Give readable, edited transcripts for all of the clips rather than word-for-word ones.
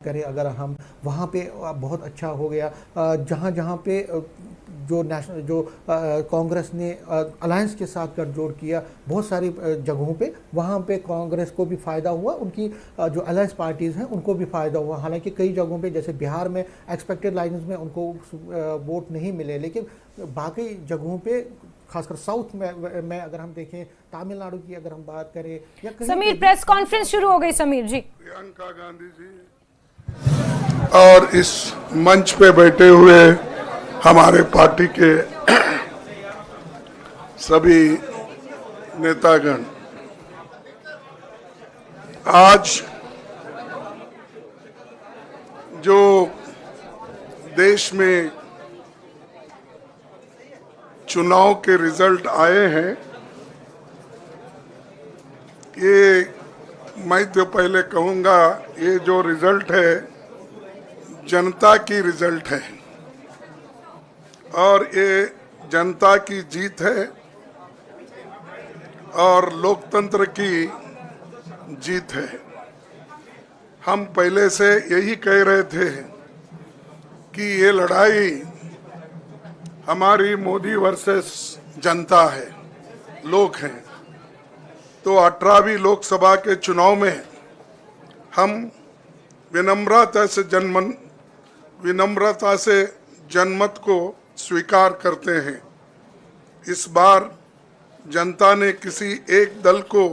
करें, अगर हम वहाँ पे बहुत अच्छा हो गया। जहाँ जहाँ पे जो नेशनल जो कांग्रेस ने अलायंस के साथ गठजोड़ किया, बहुत सारी जगहों पे वहाँ पे कांग्रेस को भी फ़ायदा हुआ, उनकी जो अलायंस पार्टीज़ हैं उनको भी फ़ायदा हुआ। हालांकि कई जगहों पे जैसे बिहार में एक्सपेक्टेड लाइन्स में उनको वोट नहीं मिले, लेकिन बाकी जगहों पे खासकर साउथ में अगर हम देखें, तमिलनाडु की अगर हम बात करें या कहीं समीर, प्रेस कॉन्फ्रेंस शुरू हो गई। समीर जी, प्रियंका गांधी जी और इस मंच पे बैठे हुए हमारे पार्टी के सभी नेतागण, आज जो देश में चुनाव के रिजल्ट आए हैं, ये मैं तो पहले कहूंगा, ये जो रिजल्ट है जनता की रिजल्ट है और ये जनता की जीत है और लोकतंत्र की जीत है। हम पहले से यही कह रहे थे कि ये लड़ाई हमारी मोदी वर्सेस जनता है, लोग हैं। तो 18वीं लोकसभा के चुनाव में हम विनम्रता से जनमत को स्वीकार करते हैं। इस बार जनता ने किसी एक दल को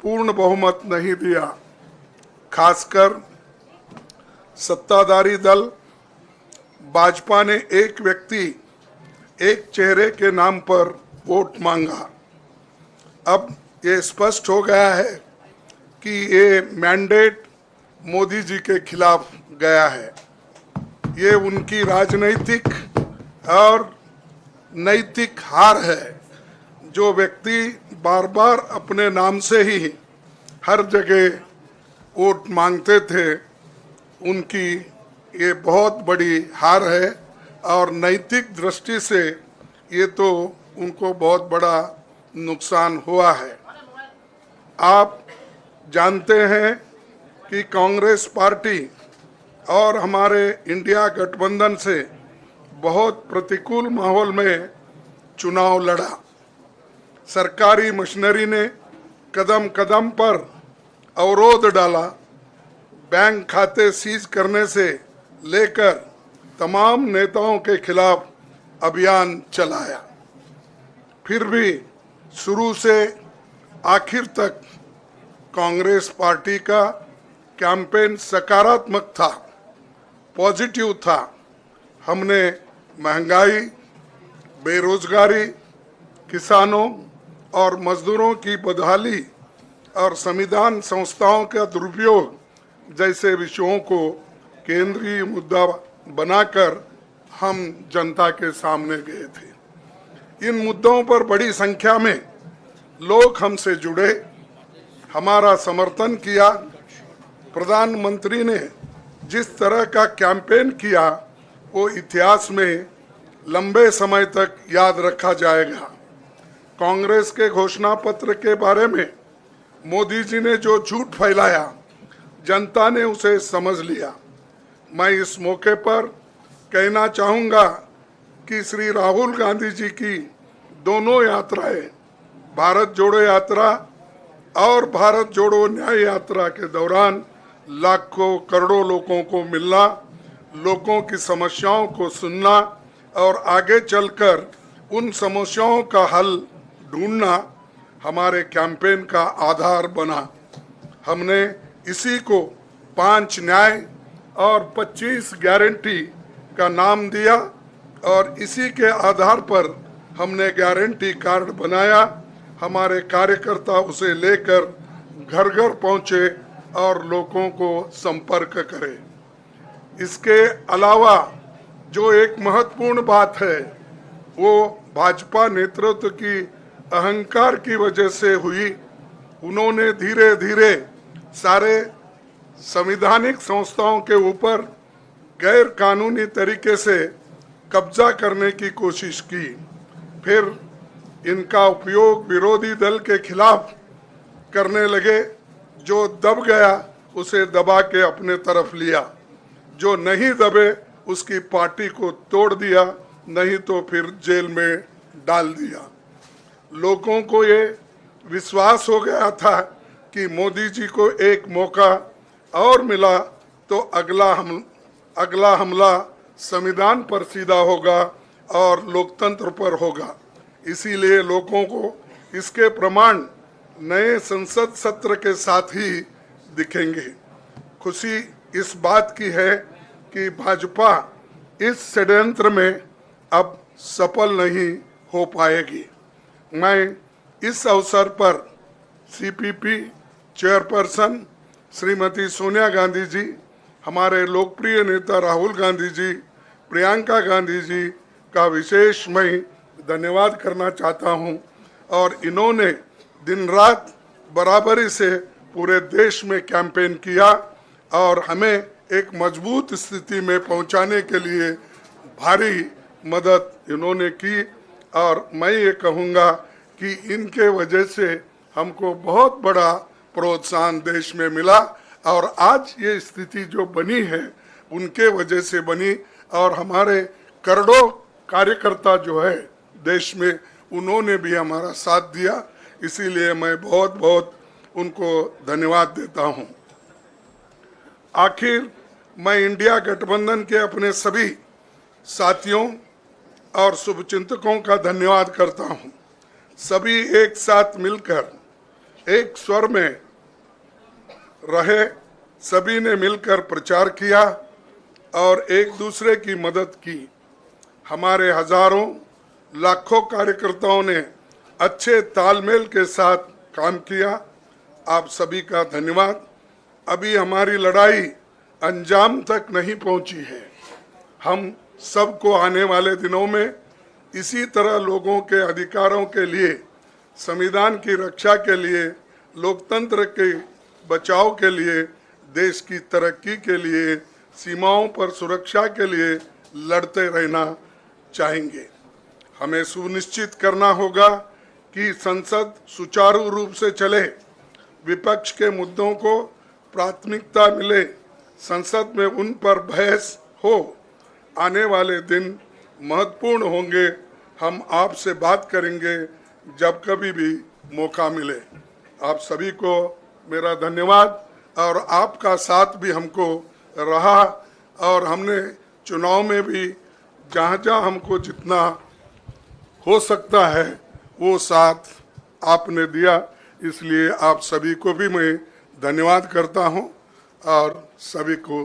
पूर्ण बहुमत नहीं दिया, खासकर सत्ताधारी दल भाजपा ने एक व्यक्ति, एक चेहरे के नाम पर वोट मांगा। अब ये स्पष्ट हो गया है कि ये मैंडेट मोदी जी के खिलाफ गया है। ये उनकी राजनीतिक और नैतिक हार है। जो व्यक्ति बार बार अपने नाम से ही हर जगह वोट मांगते थे, उनकी ये बहुत बड़ी हार है और नैतिक दृष्टि से ये तो उनको बहुत बड़ा नुकसान हुआ है। आप जानते हैं कि कांग्रेस पार्टी और हमारे इंडिया गठबंधन से बहुत प्रतिकूल माहौल में चुनाव लड़ा। सरकारी मशीनरी ने कदम कदम पर अवरोध डाला, बैंक खाते सीज करने से लेकर तमाम नेताओं के खिलाफ अभियान चलाया। फिर भी शुरू से आखिर तक कांग्रेस पार्टी का कैंपेन सकारात्मक था, पॉजिटिव था। हमने महंगाई, बेरोजगारी, किसानों और मजदूरों की बदहाली और संविधान संस्थाओं का दुरुपयोग जैसे विषयों को केंद्रीय मुद्दा बनाकर हम जनता के सामने गए थे। इन मुद्दों पर बड़ी संख्या में लोग हमसे जुड़े, हमारा समर्थन किया। प्रधानमंत्री ने जिस तरह का कैंपेन किया, वो इतिहास में लंबे समय तक याद रखा जाएगा। कांग्रेस के घोषणा पत्र के बारे में मोदी जी ने जो झूठ फैलाया, जनता ने उसे समझ लिया। मैं इस मौके पर कहना चाहूँगा कि श्री राहुल गांधी जी की दोनों यात्राएं, भारत जोड़ो यात्रा और भारत जोड़ो न्याय यात्रा के दौरान लाखों करोड़ों लोगों को मिलना, लोगों की समस्याओं को सुनना और आगे चलकर उन समस्याओं का हल ढूंढना हमारे कैंपेन का आधार बना। हमने इसी को 5 न्याय और 25 गारंटी का नाम दिया और इसी के आधार पर हमने गारंटी कार्ड बनाया। हमारे कार्यकर्ता उसे लेकर घर घर पहुंचे और लोगों को संपर्क करें। इसके अलावा जो एक महत्वपूर्ण बात है, वो भाजपा नेतृत्व की अहंकार की वजह से हुई। उन्होंने धीरे धीरे सारे संवैधानिक संस्थाओं के ऊपर गैर कानूनी तरीके से कब्जा करने की कोशिश की। फिर इनका उपयोग विरोधी दल के खिलाफ करने लगे, जो दब गया उसे दबा के अपने तरफ लिया, जो नहीं दबे उसकी पार्टी को तोड़ दिया, नहीं तो फिर जेल में डाल दिया। लोगों को ये विश्वास हो गया था कि मोदी जी को एक मौका और मिला तो अगला हमला संविधान पर सीधा होगा और लोकतंत्र पर होगा। इसीलिए लोगों को इसके प्रमाण नए संसद सत्र के साथ ही दिखेंगे। खुशी इस बात की है कि भाजपा इस षड्यंत्र में अब सफल नहीं हो पाएगी। मैं इस अवसर पर सीपीपी चेयरपर्सन श्रीमती सोनिया गांधी जी, हमारे लोकप्रिय नेता राहुल गांधी जी, प्रियंका गांधी जी का विशेष मैं धन्यवाद करना चाहता हूं। और इन्होंने दिन रात बराबरी से पूरे देश में कैंपेन किया और हमें एक मजबूत स्थिति में पहुंचाने के लिए भारी मदद इन्होंने की। और मैं ये कहूँगा कि इनके वजह से हमको बहुत बड़ा प्रोत्साहन देश में मिला और आज ये स्थिति जो बनी है उनके वजह से बनी। और हमारे करोड़ों कार्यकर्ता जो है देश में, उन्होंने भी हमारा साथ दिया, इसीलिए मैं बहुत बहुत उनको धन्यवाद देता हूं। आखिर मैं इंडिया गठबंधन के अपने सभी साथियों और शुभचिंतकों का धन्यवाद करता हूं। सभी एक साथ मिलकर एक स्वर में रहे, सभी ने मिलकर प्रचार किया और एक दूसरे की मदद की। हमारे हजारों लाखों कार्यकर्ताओं ने अच्छे तालमेल के साथ काम किया। आप सभी का धन्यवाद। अभी हमारी लड़ाई अंजाम तक नहीं पहुंची है। हम सबको आने वाले दिनों में इसी तरह लोगों के अधिकारों के लिए, संविधान की रक्षा के लिए, लोकतंत्र के बचाव के लिए, देश की तरक्की के लिए, सीमाओं पर सुरक्षा के लिए लड़ते रहना चाहेंगे। हमें सुनिश्चित करना होगा कि संसद सुचारू रूप से चले, विपक्ष के मुद्दों को प्राथमिकता मिले, संसद में उन पर बहस हो। आने वाले दिन महत्वपूर्ण होंगे। हम आपसे बात करेंगे जब कभी भी मौका मिले। आप सभी को मेरा धन्यवाद। और आपका साथ भी हमको रहा और हमने चुनाव में भी जहाँ जहाँ हमको जितना हो सकता है वो साथ आपने दिया, इसलिए आप सभी को भी मैं धन्यवाद करता हूँ और सभी को